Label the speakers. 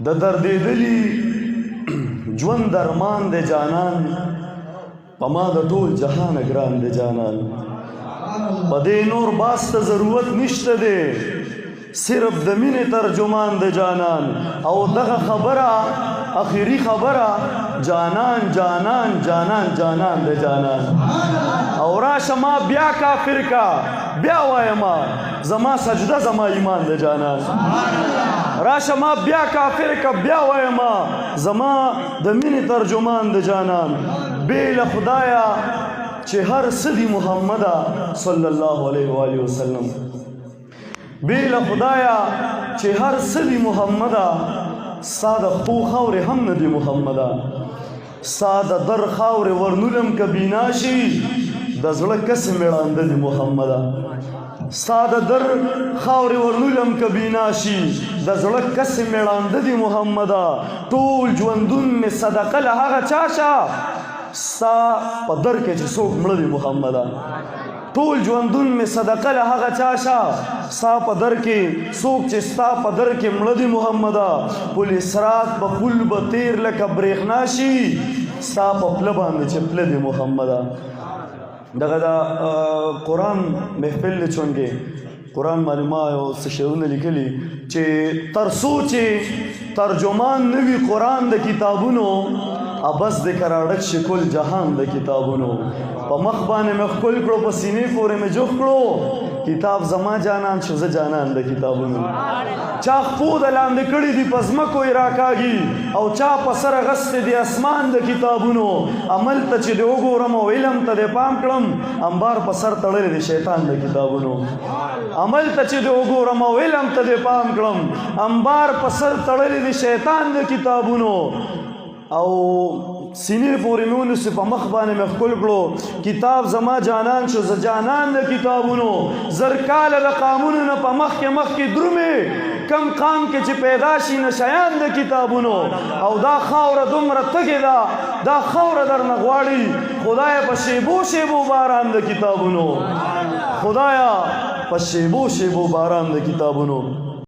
Speaker 1: د دردېدلي ژوند درمان دی جانان په ما د ټول جهان ګران دی جانان په دې نور باس ته ضرورت نشته دی صرف د مینې ترجمان دی جانان او دغه خبره اخیری خبره جانان جانان جانان جانان دی جانان او راشه ما بیا کافر کا بیا وایما زما سجده زما ایمان دی جانان راشه ما بیا کافر کا بیا وایما زما د مینې ترجمان دی جانان بې له خدایه چې هر څه دي محمده صلی الله علیه و آله وسلم بې له خدایه چې هر څه دي محمده ستا د خپو خاورې هم نه دي محمده ستا د در خاورې ورنولم که بینا شي د زړه کسې مې ړانده دي محمده ستا د در خاورې ورنولم که بینا شي د زړه کسې مې ړانده دي محمده ټول ژوندون مې صدقه له هغه چا شه ستا په در کې چې څوک مړه دي محمده ټول ژوندون مې صدقه له هغه چا شه ستا په در کې څوک چې ستا په در کې مړه دي محمده پل اسرات په پل به تیر لکه برېښنا شي ستا په پله باندې چې پله دي محمده دغه د قرآن محفل دی چونکې قرآن باندې ما یو څه شعرونه لیکلي چې تر څو چې ترجمان نه وي قرآن د کتابونو ابس د کراړک شکل جهان د کتابونو په مخ باندې مې ښکل کړو په سینې پورې مې جوخ کړو کتاب زما جانان شو زه جانان د کتابونو چا خپو د لاندې کړي دي په ځمکو یې راکاږي او چا په سر اغستې دي اسمان د کتابونو عمل ته چې د وګورم او علم ته د پام کړم انبار په سر تړلی دی شیطان د کتابونو عمل ته چې د وګورم او علم ته د پام کړم انبار په سر تړلی دی شیطان د کتابونو او سینې پورې مې ونیسي په مخ باندې مې ښکل کړو کتاب زما جانان شو زه جانان د کتابونو زر کاله د قامونو نه په مخکې درومې کم قام کې چې پیدا شي نشیان د کتابونو او دا خاوره دومره تږې ده دا خاوره درنه غواړي خدایه په شیبو شیبو باران د کتابونو خدایه په شیبو شیبو باران د کتابونو